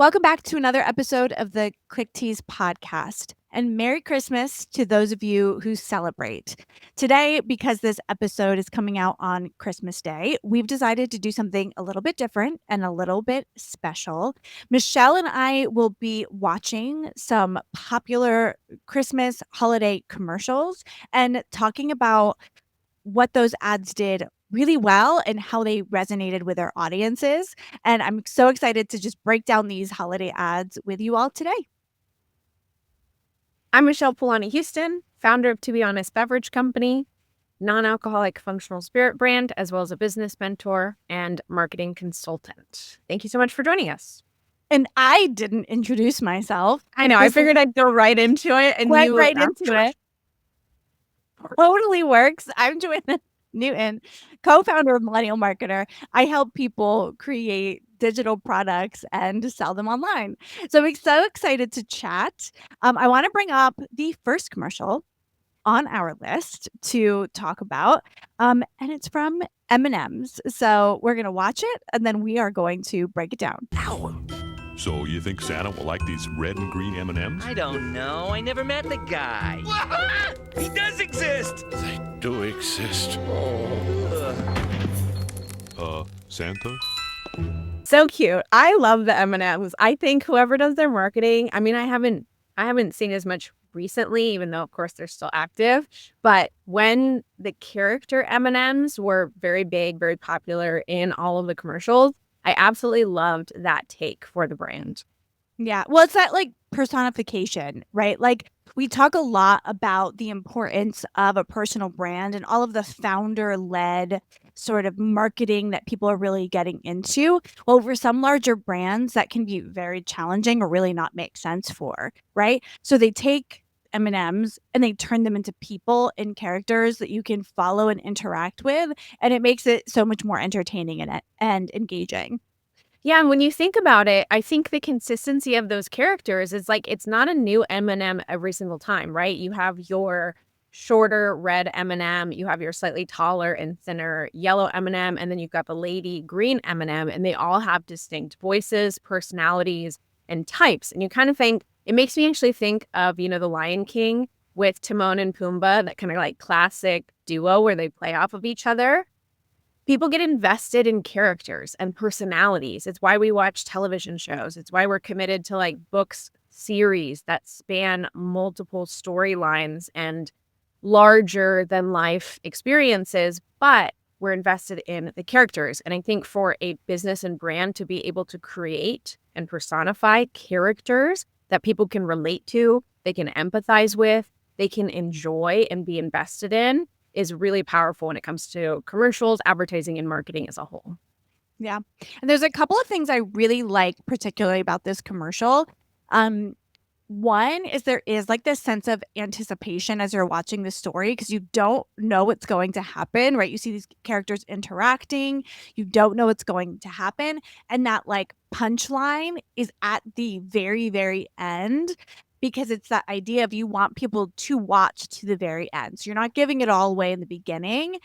Welcome back to another episode of the Tease podcast. And Merry Christmas to those of you who celebrate. Today, because this episode is coming out on Christmas Day, we've decided to do something a little bit different and a little bit special. Michelle and I will be watching some popular Christmas holiday commercials and talking about what those ads did really well and how they resonated with our audiences. And I'm so excited to just break down these holiday ads with you all today. I'm Michelle Polani Houston, founder of To Be Honest Beverage Company, non-alcoholic functional spirit brand, as well as a business mentor and marketing consultant. Thank you so much for joining us. And I didn't introduce myself. I know. I figured I'd go right into it. And went you right into it. Totally works. I'm Joanna Newton, co-founder of Millennial Marketer. I help people create digital products and sell them online. So I'm so excited to chat. I want to bring up the first commercial on our list to talk about, and it's from M&M's. So we're going to watch it, and then we are going to break it down. So you think Santa will like these red and green M&Ms? I don't know. I never met the guy. He does exist. They do exist. Santa? So cute. I love the M&Ms. I think whoever does their marketing, I mean, I haven't seen as much recently, even though of course they're still active. But when the character M&Ms were very big, very popular in all of the commercials, I absolutely loved that take for the brand. Yeah. Well, it's that like personification, right? Like we talk a lot about the importance of a personal brand and all of the founder-led sort of marketing that people are really getting into. Well, for some larger brands, that can be very challenging or really not make sense for, right? So they take M&Ms and they turn them into people and characters that you can follow and interact with, and it makes it so much more entertaining and engaging. Yeah, and when you think about it, I think the consistency of those characters is like it's not a new M&M every single time, right? You have your shorter red M&M, you have your slightly taller and thinner yellow M&M, and then you've got the lady green M&M, and they all have distinct voices, personalities, and types. And you kind of think it makes me actually think of, the Lion King with Timon and Pumbaa, that kind of like classic duo where they play off of each other. People get invested in characters and personalities. It's why we watch television shows. It's why we're committed to like books, series that span multiple storylines and larger than life experiences, but we're invested in the characters. And I think for a business and brand to be able to create and personify characters that people can relate to, they can empathize with, they can enjoy and be invested in, is really powerful when it comes to commercials, advertising, and marketing as a whole. Yeah. And there's a couple of things I really like, particularly about this commercial. One is there is like this sense of anticipation as you're watching the story because you don't know what's going to happen, right? You see these characters interacting, you don't know what's going to happen. And that like punchline is at the very, very end, because it's that idea of you want people to watch to the very end. So you're not giving it all away in the beginning.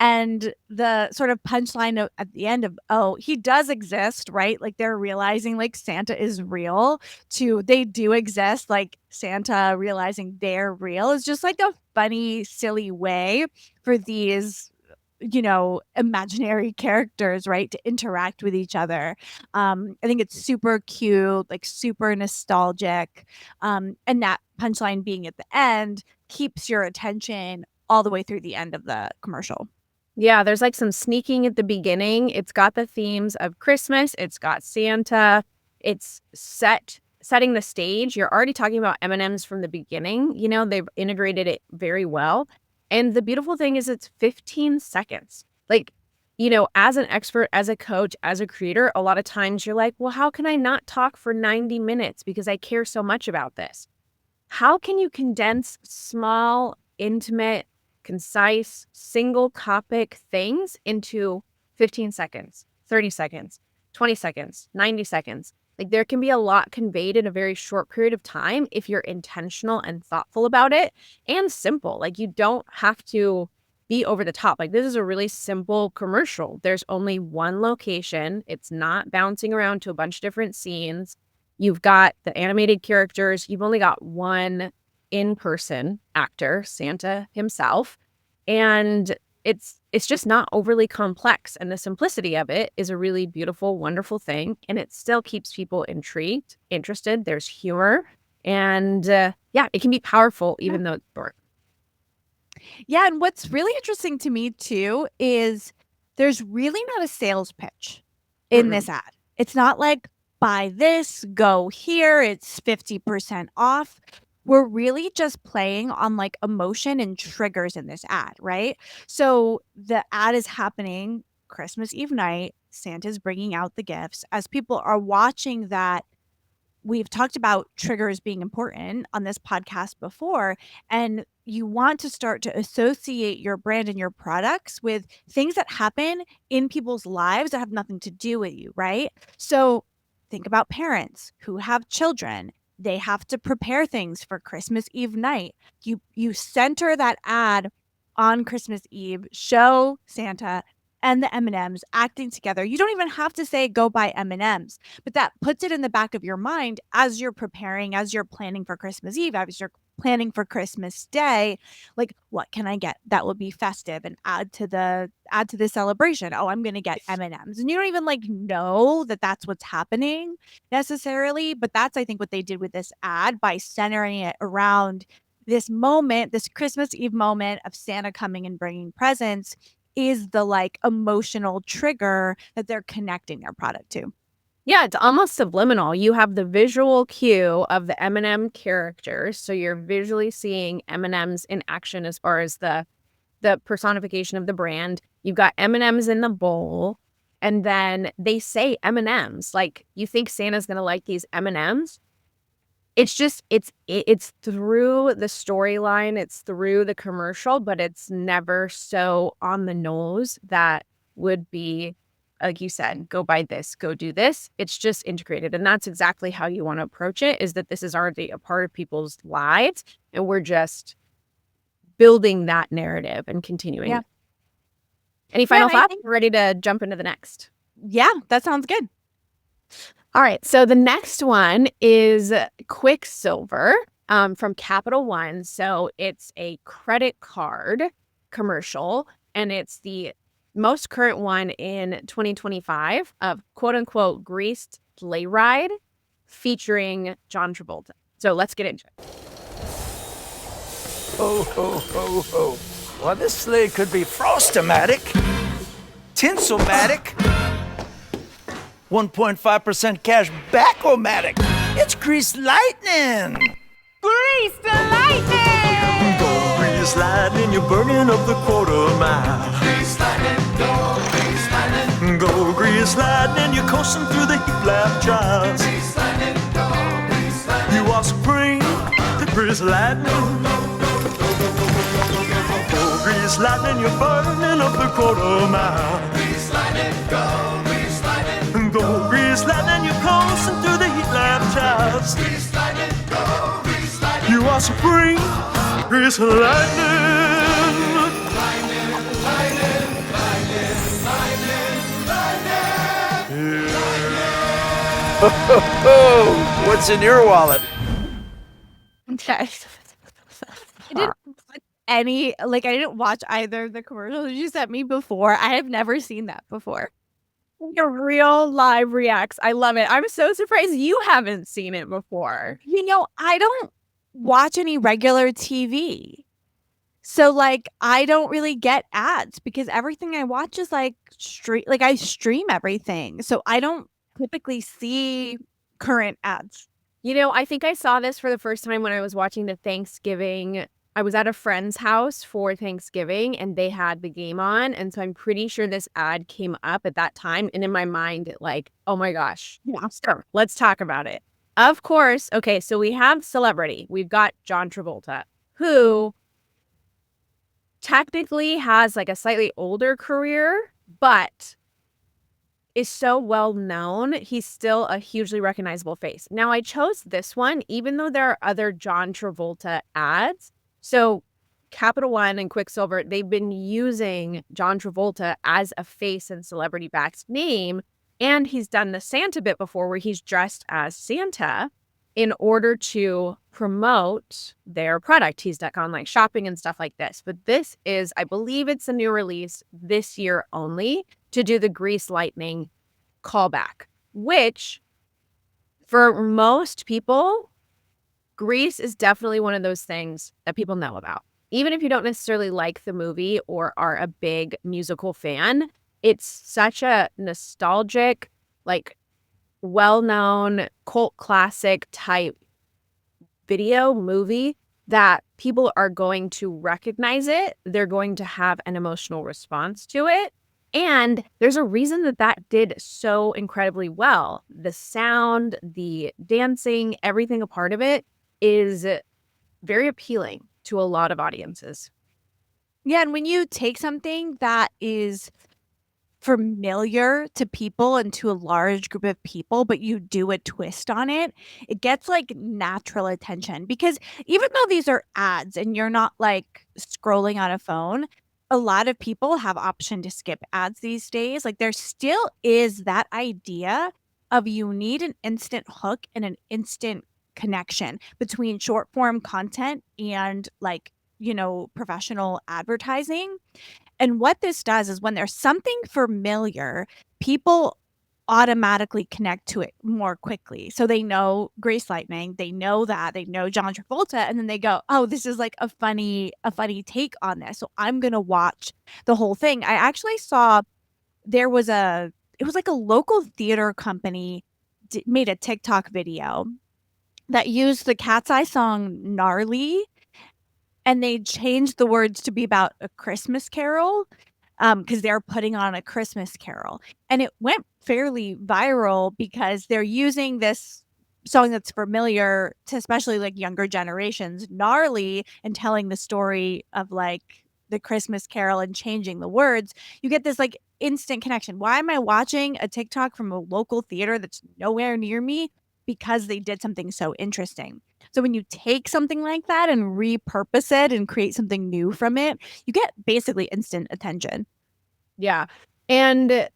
And the sort of punchline at the end of, oh, he does exist, right? Like they're realizing like Santa is real, to they do exist, like Santa realizing they're real, is just like a funny, silly way for these imaginary characters, right, to interact with each other. I think it's super cute, like super nostalgic. And that punchline being at the end keeps your attention all the way through the end of the commercial. Yeah, there's like some sneaking at the beginning. It's got the themes of Christmas. It's got Santa. It's setting the stage. You're already talking about M&Ms from the beginning. They've integrated it very well. And the beautiful thing is it's 15 seconds. Like, as an expert, as a coach, as a creator, a lot of times you're like, well, how can I not talk for 90 minutes because I care so much about this? How can you condense small, intimate, concise, single topic things into 15 seconds, 30 seconds, 20 seconds, 90 seconds? Like there can be a lot conveyed in a very short period of time if you're intentional and thoughtful about it, and simple. Like you don't have to be over the top. Like this is a really simple commercial. There's only one location. It's not bouncing around to a bunch of different scenes. You've got the animated characters. You've only got one in-person actor, Santa himself. And it's just not overly complex. And the simplicity of it is a really beautiful, wonderful thing. And it still keeps people intrigued, interested. There's humor. And it can be powerful even though it's short. Yeah, and what's really interesting to me too is there's really not a sales pitch in this ad. It's not like buy this, go here, it's 50% off. We're really just playing on like emotion and triggers in this ad, right? So the ad is happening Christmas Eve night. Santa's bringing out the gifts. As people are watching that, we've talked about triggers being important on this podcast before, and you want to start to associate your brand and your products with things that happen in people's lives that have nothing to do with you, right? So think about parents who have children. They have to prepare things for Christmas Eve night. You center that ad on Christmas Eve, show Santa and the M&Ms acting together. You don't even have to say go buy M&Ms, but that puts it in the back of your mind as you're preparing, as you're planning for Christmas Eve, as you're planning for Christmas Day. Like, what can I get that will be festive and add to the celebration? Oh, I'm going to get M&Ms. And you don't even like know that that's what's happening necessarily, but that's I think what they did with this ad by centering it around this moment, this Christmas Eve moment of Santa coming and bringing presents is the like emotional trigger that they're connecting their product to. Yeah, it's almost subliminal. You have the visual cue of the M&M characters, so you're visually seeing M&Ms in action as far as the personification of the brand. You've got M&Ms in the bowl, and then they say M&Ms. Like, you think Santa's gonna like these M&Ms? It's just it's through the storyline, it's through the commercial, but it's never so on the nose that would be, like you said, go buy this, go do this. It's just integrated. And that's exactly how you want to approach it, is that this is already a part of people's lives. And we're just building that narrative and continuing. Yeah. Any final thoughts? We're ready to jump into the next. Yeah, that sounds good. All right. So the next one is Quicksilver from Capital One. So it's a credit card commercial, and it's the most current one in 2025 of quote unquote greased sleigh ride featuring John Travolta. So let's get into it. Ho, ho, ho, ho. Well, this sleigh could be Frostomatic, Tinselmatic, 1.5% cash back-o-matic. It's Greased Lightning. Greased Lightning! Go Greased Lightning, you're burning up the quarter mile. Greased Lightning, go Greased Lightning. Go Greased Lightning, you're coasting through the heat lap trials. Greased Lightning, go Greased Lightning. You are supreme, the Greased Lightning. Go Greased Lightning, you're burning up the quarter mile. Greased Lightning, go Greased Lightning. Go Greased Lightning, you're coasting through the heat lap trials. Greased Lightning, go Greased Lightning. You are supreme, Greased Lightning. Oh, what's in your wallet? Okay. I didn't watch I didn't watch either of the commercials you sent me before. I have never seen that before. Your real live reacts. I love it. I'm so surprised you haven't seen it before. You know, I don't watch any regular TV. So like I don't really get ads because everything I watch is like I stream everything. So I don't typically see current ads. You know, I think I saw this for the first time when I was watching the Thanksgiving. I was at a friend's house for Thanksgiving and they had the game on. And so I'm pretty sure this ad came up at that time. And in my mind, it like, oh my gosh, sure, let's talk about it. Of course. Okay, so we have celebrity. We've got John Travolta, who technically has like a slightly older career, but is so well known. He's still a hugely recognizable face. Now, I chose this one, even though there are other John Travolta ads. So Capital One and Quicksilver, they've been using John Travolta as a face and celebrity backed name And he's done the Santa bit before where he's dressed as Santa in order to promote their product. He's done like shopping and stuff like this. But this is, I believe it's a new release this year only to do the Grease Lightning callback, which for most people, Grease is definitely one of those things that people know about. Even if you don't necessarily like the movie or are a big musical fan, it's such a nostalgic, like well-known cult classic type video movie that people are going to recognize it. They're going to have an emotional response to it. And there's a reason that that did so incredibly well. The sound, the dancing, everything a part of it is very appealing to a lot of audiences. Yeah, and when you take something that is familiar to people and to a large group of people, but you do a twist on it, it gets like natural attention. Because even though these are ads and you're not like scrolling on a phone, a lot of people have option to skip ads these days. Like there still is that idea of you need an instant hook and an instant connection between short form content and like, professional advertising. And what this does is when there's something familiar, people automatically connect to it more quickly. So they know Grace Lightning, they know that, they know John Travolta, and then they go, "Oh, this is like a funny take on this. So I'm going to watch the whole thing." I actually saw it was like a local theater company made a TikTok video that used the Cat's Eye song Gnarly, and they changed the words to be about a Christmas carol, because they're putting on a Christmas carol. And it went fairly viral because they're using this song that's familiar to especially, like, younger generations, Gnarly, and telling the story of, like, the Christmas carol and changing the words. You get this, like, instant connection. Why am I watching a TikTok from a local theater that's nowhere near me? Because they did something so interesting. So when you take something like that and repurpose it and create something new from it, you get basically instant attention. Yeah. And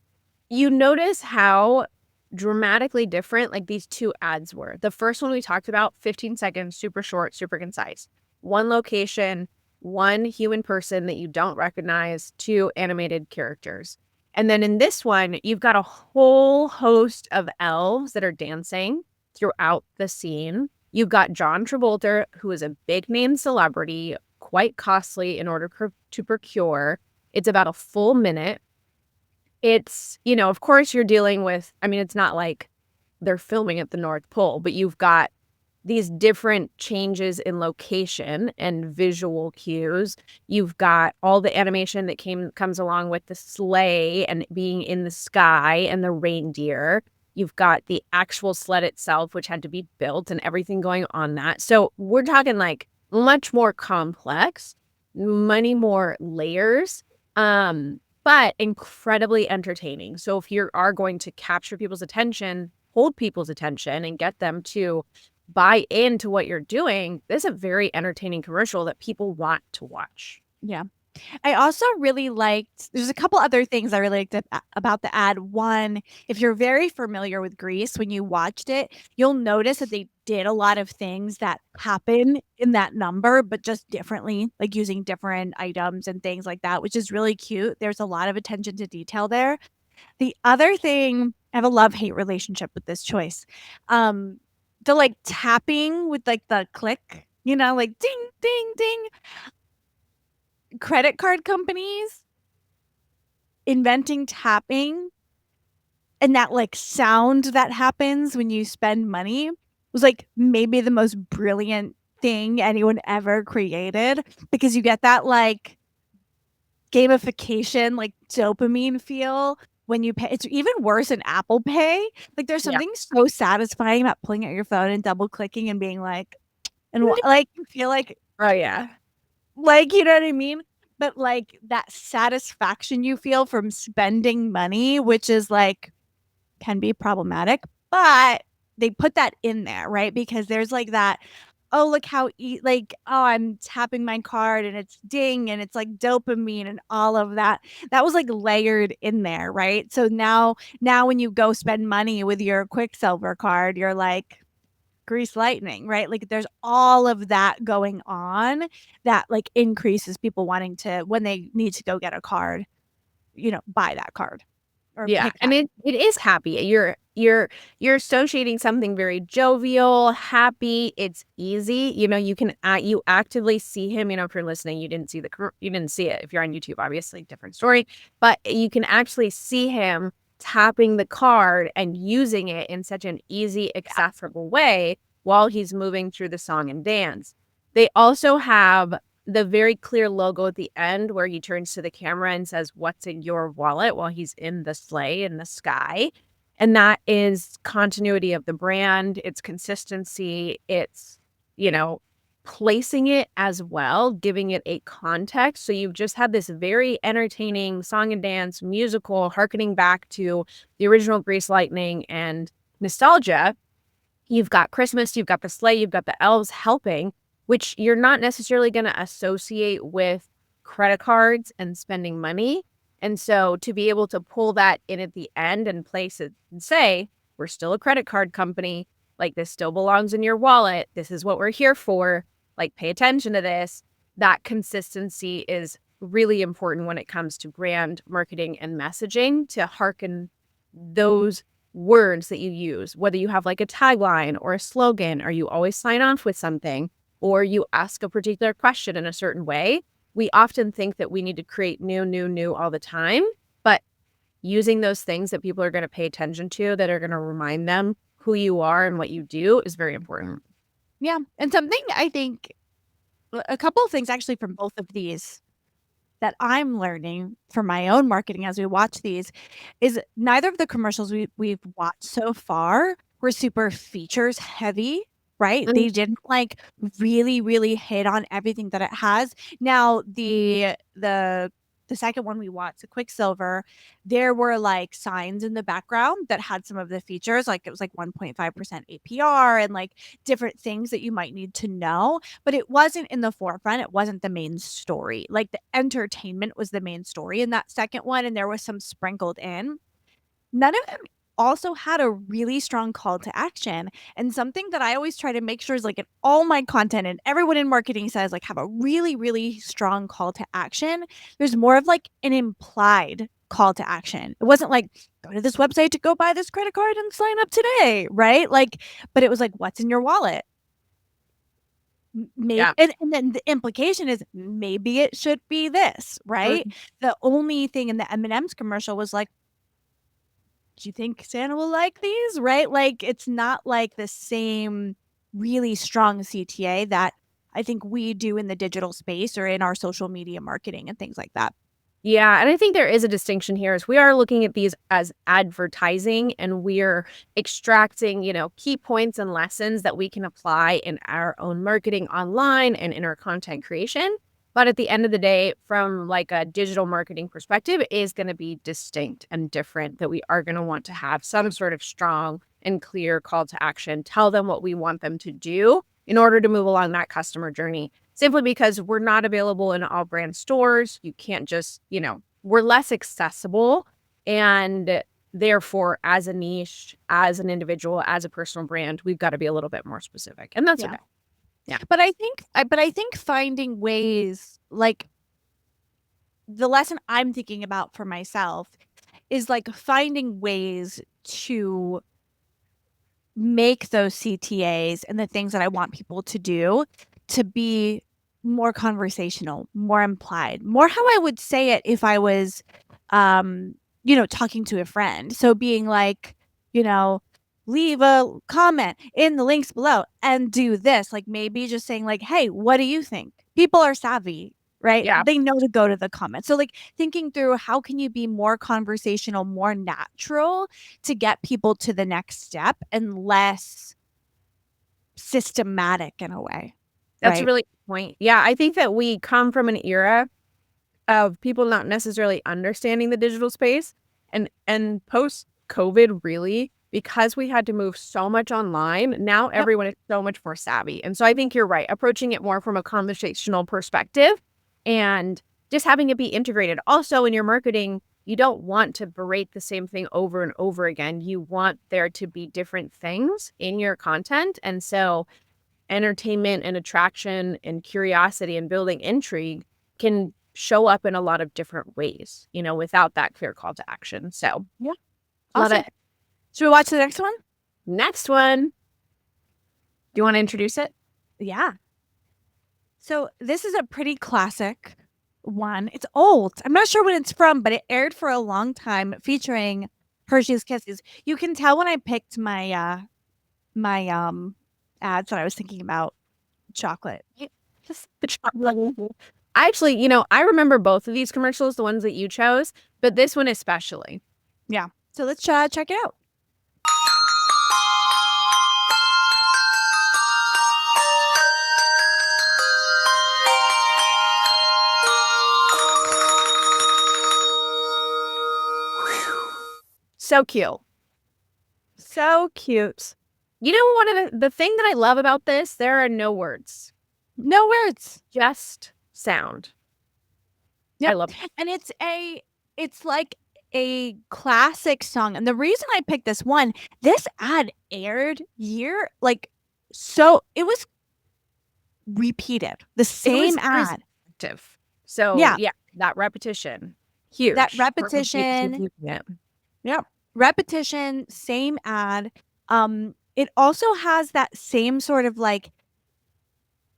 you notice how dramatically different like these two ads were. The first one we talked about, 15 seconds, super short, super concise. One location, one human person that you don't recognize, two animated characters. And then in this one, you've got a whole host of elves that are dancing throughout the scene. You've got John Travolta, who is a big name celebrity, quite costly in order to procure. It's about a full minute. It's, of course you're dealing with, it's not like they're filming at the North Pole, but you've got these different changes in location and visual cues. You've got all the animation that comes along with the sleigh and being in the sky and the reindeer. You've got the actual sled itself, which had to be built and everything going on that. So we're talking like much more complex, many more layers, but incredibly entertaining. So if you are going to capture people's attention, hold people's attention, and get them to buy into what you're doing, this is a very entertaining commercial that people want to watch. Yeah. I also really liked, there's a couple other things I really liked about the ad. One, if you're very familiar with Grease, when you watched it, you'll notice that they did a lot of things that happen in that number, but just differently, like using different items and things like that, which is really cute. There's a lot of attention to detail there. The other thing, I have a love-hate relationship with this choice. The like tapping with like the click, like ding, ding, ding. Credit card companies inventing tapping and that like sound that happens when you spend money was like maybe the most brilliant thing anyone ever created, because you get that like gamification, like dopamine feel when you pay. It's even worse in Apple Pay. Like there's something so satisfying about pulling out your phone and double clicking and being like, and like you feel like, oh yeah. Like, you know what I mean? But, like, that satisfaction you feel from spending money, which is, like, can be problematic, but they put that in there, right? Because there's, like, that, oh, look how like, oh, I'm tapping my card and it's ding and it's like dopamine and all of that. That was like layered in there, right? So now when you go spend money with your Quicksilver card, you're like grease lightning, right? Like there's all of that going on that like increases people wanting to, when they need to go get a card, buy that card or Yeah, pick and that. it is happy. You're associating something very jovial, happy. It's easy. You can you actively see him. If you're listening, you didn't see you didn't see it. If you're on YouTube, obviously different story. But you can actually see him tapping the card and using it in such an easy, accessible way while he's moving through the song and dance. They also have the very clear logo at the end where he turns to the camera and says, "What's in your wallet?" while he's in the sleigh in the sky. And that is continuity of the brand. It's consistency. It's, placing it as well, giving it a context. So you've just had this very entertaining song and dance musical, harkening back to the original Grease Lightning and nostalgia. You've got Christmas, you've got the sleigh, you've got the elves helping, which you're not necessarily going to associate with credit cards and spending money. And so to be able to pull that in at the end and place it and say, we're still a credit card company, like this still belongs in your wallet. This is what we're here for. Like, pay attention to this. That consistency is really important when it comes to brand marketing and messaging, to hearken those words that you use, whether you have like a tagline or a slogan, or you always sign off with something, or you ask a particular question in a certain way. We often think that we need to create new all the time, but using those things that people are going to pay attention to, that are going to remind them who you are and what you do, is very important. Yeah. And something I think, a couple of things actually from both of these that I'm learning from my own marketing as we watch these is neither of the commercials we've watched so far were super features heavy, right? They didn't like really, really hit on everything that it has. Now the second one we watched, the Quicksilver, there were like signs in the background that had some of the features, like it was like 1.5% APR and like different things that you might need to know, but it wasn't in the forefront. It wasn't the main story. Like the entertainment was the main story in that second one, and there was some sprinkled in. None of them also had a really strong call to action. And something that I always try to make sure is like in all my content, and everyone in marketing says like have a really, really strong call to action. There's more of like an implied call to action. It wasn't like, go to this website to go buy this credit card and sign up today, right? Like, but it was like, what's in your wallet? Maybe, Yeah. and then the implication is maybe it should be this, right? The only thing in the M&M's commercial was like, do you think Santa will like these? Right? Like, it's not like the same really strong CTA that I think we do in the digital space or in our social media marketing and things like that. Yeah, and I think there is a distinction here, is we are looking at these as advertising, and we're extracting, key points and lessons that we can apply in our own marketing online and in our content creation. But at the end of the day, from like a digital marketing perspective, it is going to be distinct and different, that we are going to want to have some sort of strong and clear call to action, tell them what we want them to do in order to move along that customer journey. Simply because we're not available in all brand stores. You can't just, we're less accessible. And therefore, as a niche, as an individual, as a personal brand, we've got to be a little bit more specific. And that's okay. Yeah. But I think finding ways, like the lesson I'm thinking about for myself is like finding ways to make those CTAs and the things that I want people to do to be more conversational, more implied, more how I would say it if I was, talking to a friend. So being like, leave a comment in the links below and do this. Like maybe just saying like, hey, what do you think? People are savvy, right? Yeah. They know to go to the comments. So like thinking through how can you be more conversational, more natural to get people to the next step and less systematic in a way. That's right? a really good point. Yeah, I think that we come from an era of people not necessarily understanding the digital space, and post-COVID really because we had to move so much online, now everyone is so much more savvy. And so I think you're right, approaching it more from a conversational perspective and just having it be integrated. Also, in your marketing, you don't want to berate the same thing over and over again. You want there to be different things in your content. And so entertainment and attraction and curiosity and building intrigue can show up in a lot of different ways, without that clear call to action. So Yeah. love Awesome. it. Should we watch the next one? Next one. Do you want to introduce it? Yeah. So this is a pretty classic one. It's old. I'm not sure when it's from, but it aired for a long time, featuring Hershey's Kisses. You can tell when I picked my ads that I was thinking about chocolate. Just the chocolate. Actually, I remember both of these commercials, the ones that you chose, but this one especially. Yeah. So let's check it out. So cute. So cute. One of the thing that I love about this, there are no words. No words. Just sound. Yep. I love it. And it's like a classic song. And the reason I picked this one, this ad aired so it was repeated. The same ad. Active. So Yeah. That repetition. Huge. That repetition. Yeah. Yep. Repetition, same ad. It also has that same sort of like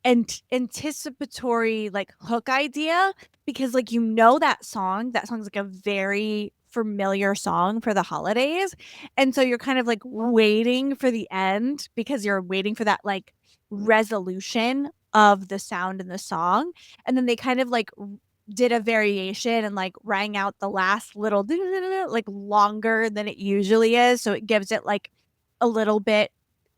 anticipatory like hook idea, because like that song's like a very familiar song for the holidays, and so you're kind of like waiting for the end because you're waiting for that like resolution of the sound in the song. And then they kind of like did a variation and like rang out the last little like longer than it usually is, so it gives it like a little bit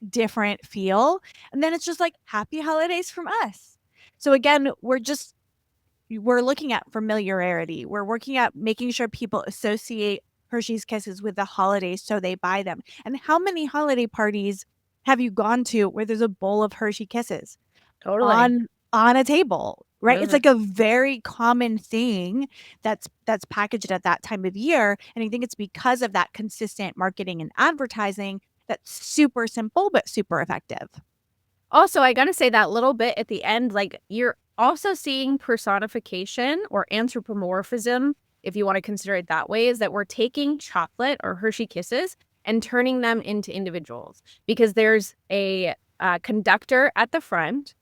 different feel. And then it's just like happy holidays from us. So again, we're looking at familiarity. We're working at making sure people associate Hershey's Kisses with the holidays so they buy them. And how many holiday parties have you gone to where there's a bowl of Hershey Kisses Totally. on a table, right? Mhm. It's like a very common thing that's packaged at that time of year. And I think it's because of that consistent marketing and advertising that's super simple but super effective. Also, I gotta say that little bit at the end, like you're also seeing personification or anthropomorphism, if you want to consider it that way, is that we're taking chocolate or Hershey Kisses and turning them into individuals, because there's a conductor at the front.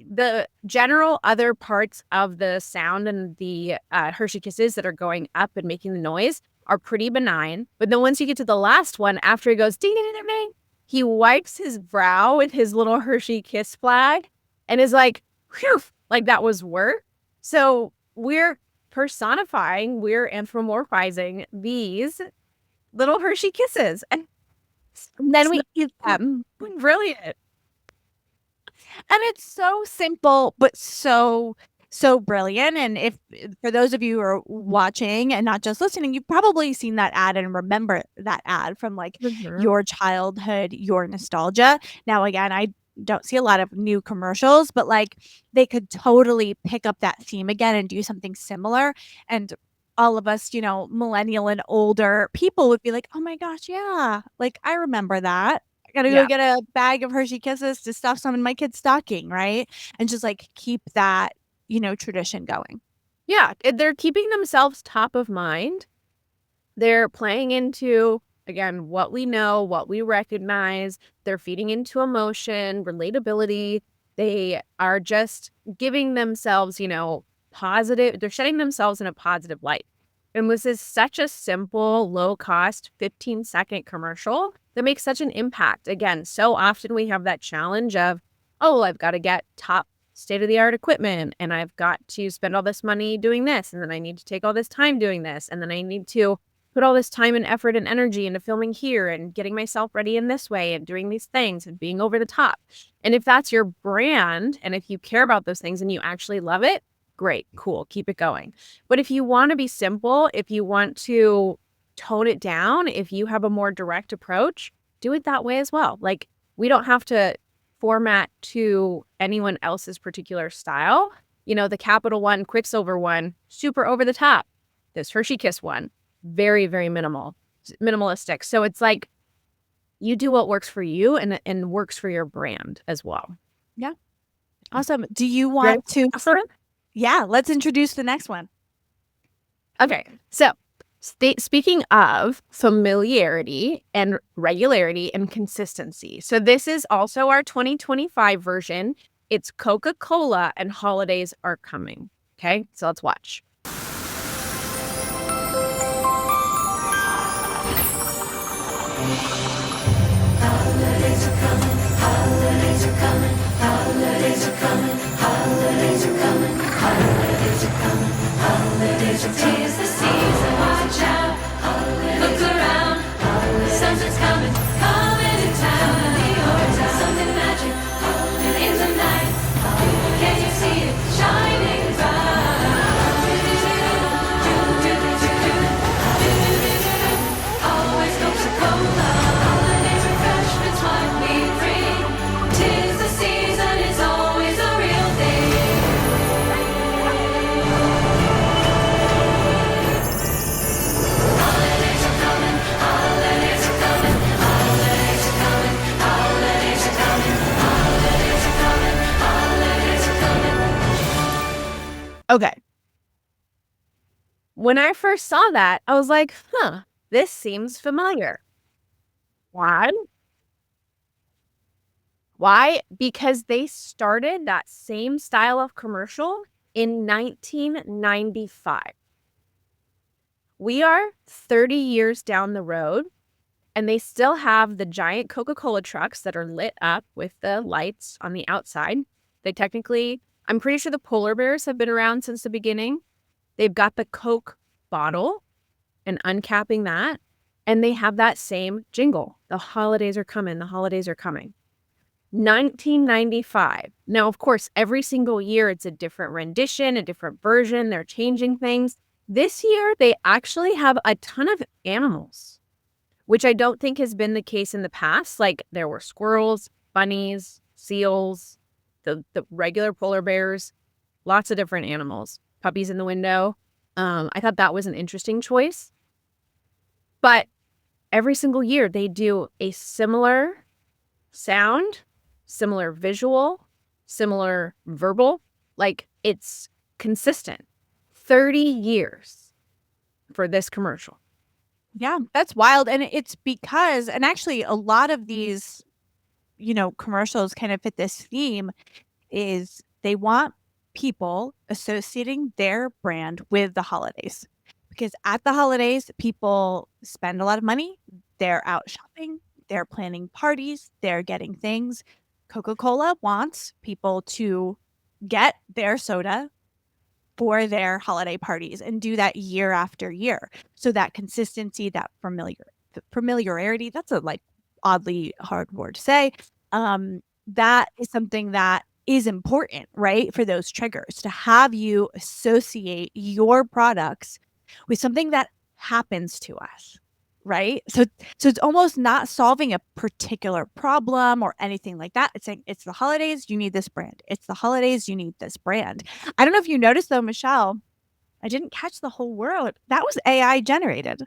The general other parts of the sound and the Hershey Kisses that are going up and making the noise are pretty benign. But then once you get to the last one, after he goes ding, ding, ding, ding, he wipes his brow with his little Hershey Kiss flag and is like, whew, like that was work. So we're personifying, we're anthropomorphizing these little Hershey Kisses. And then we eat them. Brilliant. And it's so simple, but so brilliant. And if for those of you who are watching and not just listening, you've probably seen that ad and remember that ad from like your childhood, your nostalgia. Now, again, I don't see a lot of new commercials, but like they could totally pick up that theme again and do something similar. And all of us, millennial and older people would be like, oh my gosh, yeah, like I remember that. Gotta go get a bag of Hershey Kisses to stuff some in my kid's stocking, right? And just like keep that, tradition going. Yeah, they're keeping themselves top of mind. They're playing into, again, what we know, what we recognize. They're feeding into emotion, relatability. They are just giving themselves, positive. They're shedding themselves in a positive light. And this is such a simple, low-cost, 15-second commercial that makes such an impact. Again, so often we have that challenge of, oh, I've got to get top state-of-the-art equipment, and I've got to spend all this money doing this, and then I need to take all this time doing this, and then I need to put all this time and effort and energy into filming here and getting myself ready in this way and doing these things and being over the top. And if that's your brand, and if you care about those things and you actually love it, great, cool, keep it going. But if you want to be simple, if you want to tone it down. If you have a more direct approach, do it that way as well. Like, we don't have to format to anyone else's particular style. The Capital One Quicksilver one, super over the top. This Hershey Kiss one, very, very minimalistic. So it's like, you do what works for you and works for your brand as well. Yeah. Awesome. Do you want to? Yeah, let's introduce the next one. Okay. So speaking of familiarity and regularity and consistency. So this is also our 2025 version. It's Coca-Cola and holidays are coming. Okay. So let's watch. Holidays are coming, holidays are coming, holidays are coming, holidays are coming, holidays are coming, holidays are coming. 'Tis the season, watch out, look around, something's coming to town. Something magic in the night, can you see it shining bright? Always Coca-Cola. Okay. When I first saw that, I was like, this seems familiar. Why? Why? Because they started that same style of commercial in 1995. We are 30 years down the road, and they still have the giant Coca-Cola trucks that are lit up with the lights on the outside. I'm pretty sure the polar bears have been around since the beginning. They've got the Coke bottle and uncapping that, and they have that same jingle. The holidays are coming. The holidays are coming. 1995. Now, of course, every single year it's a different rendition, a different version. They're changing things. This year, they actually have a ton of animals, which I don't think has been the case in the past. Like, there were squirrels, bunnies, seals, the regular polar bears, lots of different animals, puppies in the window. I thought that was an interesting choice. But every single year they do a similar sound, similar visual, similar verbal. Like, it's consistent. 30 years for this commercial. Yeah, that's wild. And it's because, and actually a lot of these, commercials kind of fit this theme, is they want people associating their brand with the holidays. Because at the holidays, people spend a lot of money. They're out shopping. They're planning parties. They're getting things. Coca-Cola wants people to get their soda for their holiday parties and do that year after year. So that consistency, that familiarity, that's a oddly hard word to say. That is something that is important, right? For those triggers, to have you associate your products with something that happens to us, right? So it's almost not solving a particular problem or anything like that. It's saying it's the holidays, you need this brand. It's the holidays, you need this brand. I don't know if you noticed though, Michelle, I didn't catch the whole word. That was AI generated.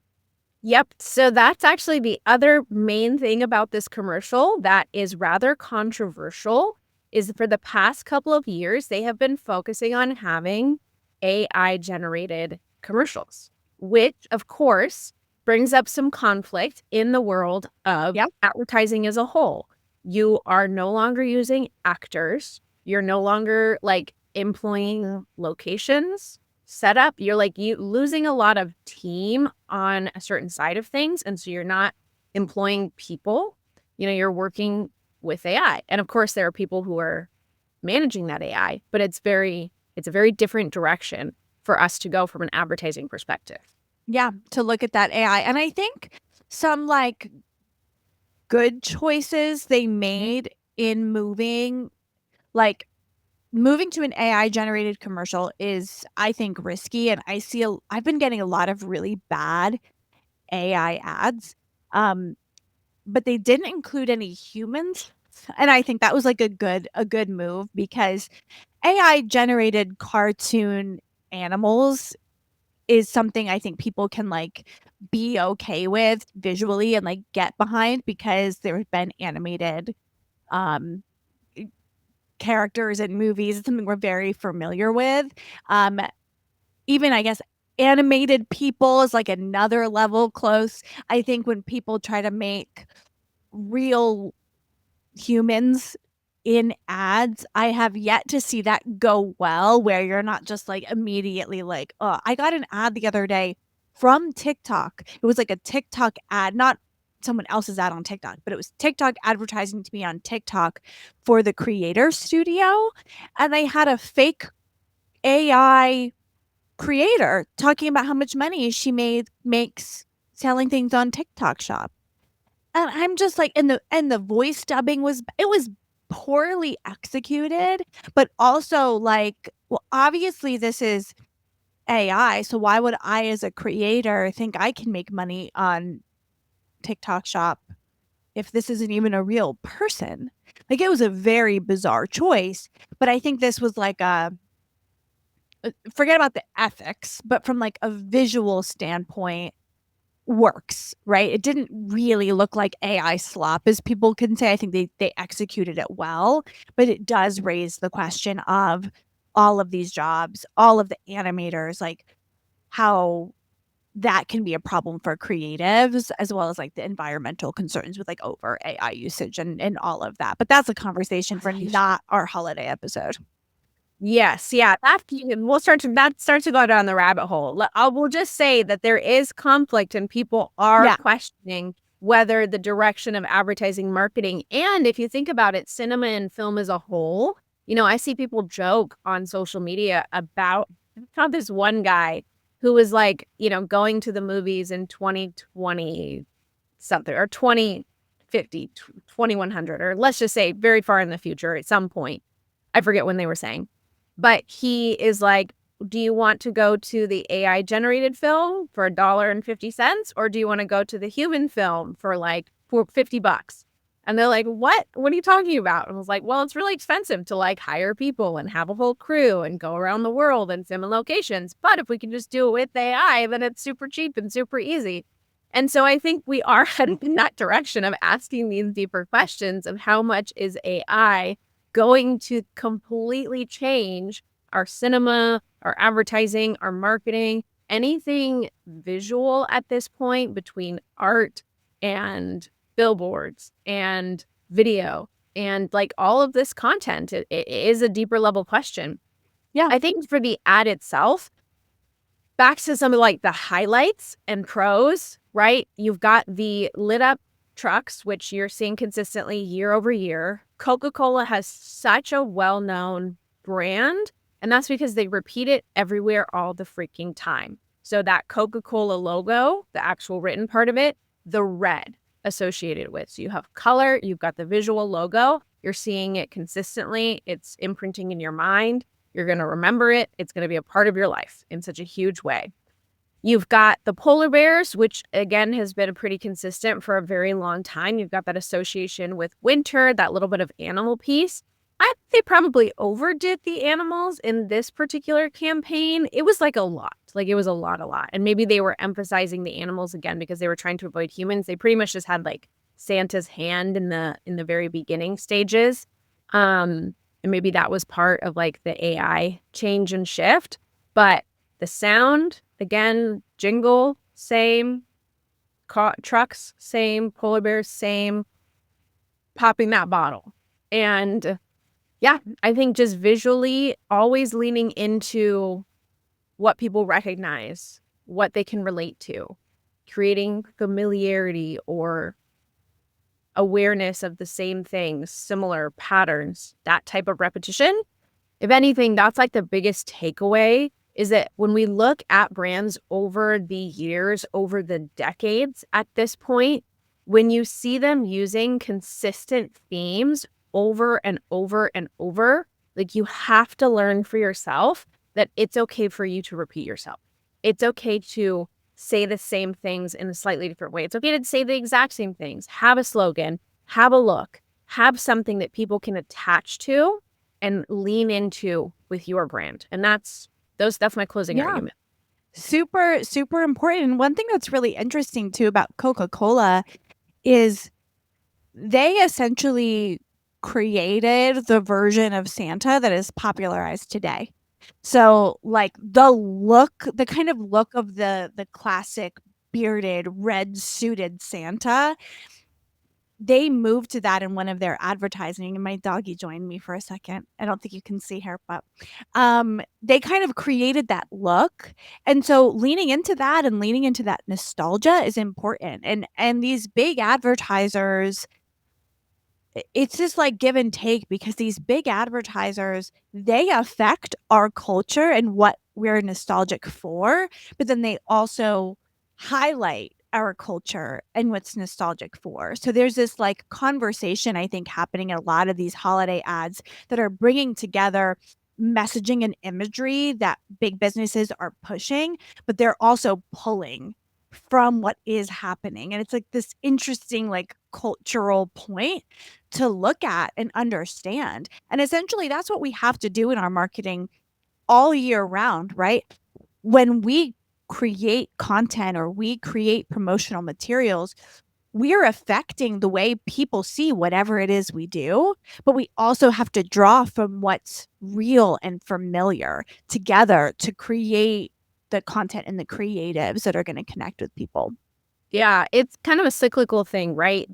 Yep. So that's actually the other main thing about this commercial that is rather controversial, is for the past couple of years, they have been focusing on having AI generated commercials, which of course brings up some conflict in the world of advertising as a whole. You are no longer using actors. You're no longer employing locations set up. You're losing a lot of team on a certain side of things. And so you're not employing people, you're working with AI. And of course there are people who are managing that AI, but it's a very different direction for us to go from an advertising perspective. Yeah, to look at that AI. And I think some good choices they made in moving to an AI generated commercial is, I think, risky. And I've been getting a lot of really bad AI ads. But they didn't include any humans. And I think that was like a good move because AI generated cartoon animals is something I think people can like be okay with visually and like get behind because there have been animated um characters in movies. It's something we're very familiar with. Um Even I guess animated people is like another level close. I think when people try to make real humans in ads, I have yet to see that go well, where you're not just, like, immediately like, "Oh," I got an ad the other day from TikTok. It was like a TikTok ad, not someone else's ad on TikTok, but it was TikTok advertising to me on TikTok for the creator studio, and they had a fake AI creator talking about how much money she makes selling things on TikTok Shop. And I'm just like and the voice dubbing was poorly executed, but also like, well, obviously this is AI, so why would I as a creator think I can make money on TikTok Shop if this isn't even a real person? Like, it was a very bizarre choice, but I think this was like a forget about the ethics, but from like a visual standpoint, works, right? It didn't really look like AI slop, as people can say. I think they executed it well, but it does raise the question of all of these jobs, all of the animators, like how that can be a problem for creatives, as well as like the environmental concerns with like over AI usage and all of that. But that's a conversation for not our holiday episode. Yes, yeah, that starts to go down the rabbit hole. I will just say that there is conflict and people are Yeah. questioning whether the direction of advertising marketing, and if you think about it, cinema and film as a whole, I see people joke on social media about I found this one guy who was like, going to the movies in 2020 something or 2050, 2100, or let's just say very far in the future at some point. I forget when they were saying. But he is like, do you want to go to the AI generated film for $1.50, or do you want to go to the human film for $50? And they're like, what? What are you talking about? And I was like, well, it's really expensive to like hire people and have a whole crew and go around the world and film in locations. But if we can just do it with AI, then it's super cheap and super easy. And so I think we are heading in that direction of asking these deeper questions of how much is AI going to completely change our cinema, our advertising, our marketing, anything visual at this point between art and billboards and video and like all of this content. It is a deeper level question. Yeah. I think for the ad itself, back to some of like the highlights and pros, right? You've got the lit up trucks, which you're seeing consistently year over year. Coca-Cola has such a well-known brand, and that's because they repeat it everywhere all the freaking time. So that Coca-Cola logo, the actual written part of it, the red associated with. So you have color, you've got the visual logo, you're seeing it consistently, it's imprinting in your mind, you're going to remember it, it's going to be a part of your life in such a huge way. You've got the polar bears, which again has been pretty consistent for a very long time. You've got that association with winter, that little bit of animal piece. I think they probably overdid the animals in this particular campaign. It was like a lot. Like it was a lot. And maybe they were emphasizing the animals again because they were trying to avoid humans. They pretty much just had like Santa's hand in the very beginning stages. And maybe that was part of like the AI change and shift. But the sound, again, jingle, same. Trucks, same. Polar bears, same. Popping that bottle. And yeah, I think just visually always leaning into what people recognize, what they can relate to, creating familiarity or awareness of the same things, similar patterns, that type of repetition. If anything, that's like the biggest takeaway is that when we look at brands over the years, over the decades at this point, when you see them using consistent themes over and over and over, like you have to learn for yourself that it's okay for you to repeat yourself. It's okay to say the same things in a slightly different way. It's okay to say the exact same things. Have a slogan, have a look, have something that people can attach to and lean into with your brand. And that's my closing argument. Super, super important. And one thing that's really interesting too about Coca-Cola is they essentially created the version of Santa that is popularized today. So like the kind of look of the classic bearded, red suited Santa, they moved to that in one of their advertising, and my doggy joined me for a second. I don't think you can see her, but they kind of created that look. And so leaning into that and leaning into that nostalgia is important. And these big advertisers, it's just like give and take, because these big advertisers, they affect our culture and what we're nostalgic for, but then they also highlight our culture and what's nostalgic for. So there's this like conversation, I think, happening in a lot of these holiday ads that are bringing together messaging and imagery that big businesses are pushing, but they're also pulling from what is happening. And it's like this interesting like cultural point to look at and understand. And essentially that's what we have to do in our marketing all year round, right? When we create content or we create promotional materials, we're affecting the way people see whatever it is we do, but we also have to draw from what's real and familiar together to create the content and the creatives that are going to connect with people. Yeah, it's kind of a cyclical thing, right?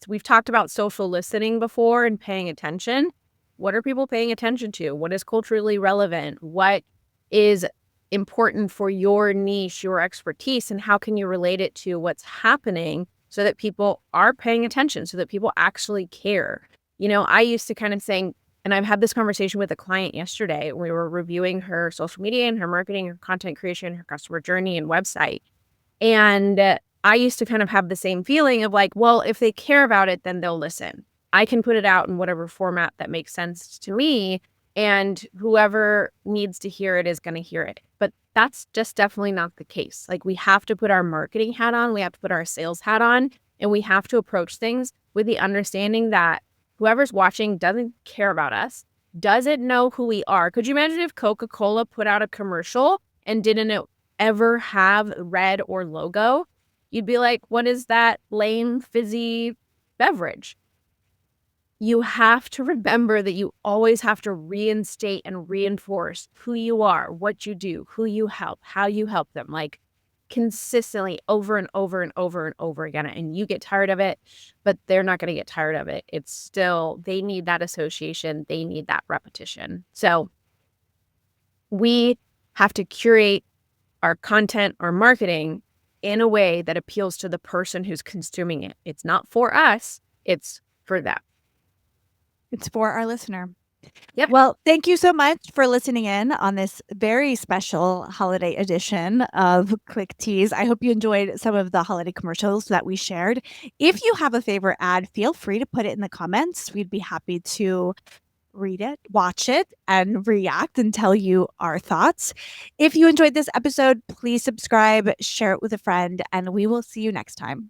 We've talked about social listening before and paying attention. What are people paying attention to? What is culturally relevant? What is important for your niche, your expertise, and how can you relate it to what's happening so that people are paying attention, so that people actually care? You know, I used to kind of saying, and I've had this conversation with a client yesterday. We were reviewing her social media and her marketing, her content creation, her customer journey and website. And I used to kind of have the same feeling of like, well, if they care about it, then they'll listen. I can put it out in whatever format that makes sense to me, and whoever needs to hear it is going to hear it. But that's just definitely not the case. Like, we have to put our marketing hat on, we have to put our sales hat on, and we have to approach things with the understanding that whoever's watching doesn't care about us, doesn't know who we are. Could you imagine if Coca-Cola put out a commercial and didn't ever have red or logo? You'd be like, what is that lame, fizzy beverage? You have to remember that you always have to reinstate and reinforce who you are, what you do, who you help, how you help them, like consistently over and over and over and over again. And you get tired of it, but they're not going to get tired of it. It's still, they need that association. They need that repetition. So we have to curate our content or marketing in a way that appeals to the person who's consuming it. It's not for us, it's for them. It's for our listener. Yep. Well, thank you so much for listening in on this very special holiday edition of Quick Tease. I hope you enjoyed some of the holiday commercials that we shared. If you have a favorite ad, feel free to put it in the comments. We'd be happy to read it, watch it, and react and tell you our thoughts. If you enjoyed this episode, please subscribe, share it with a friend, and we will see you next time.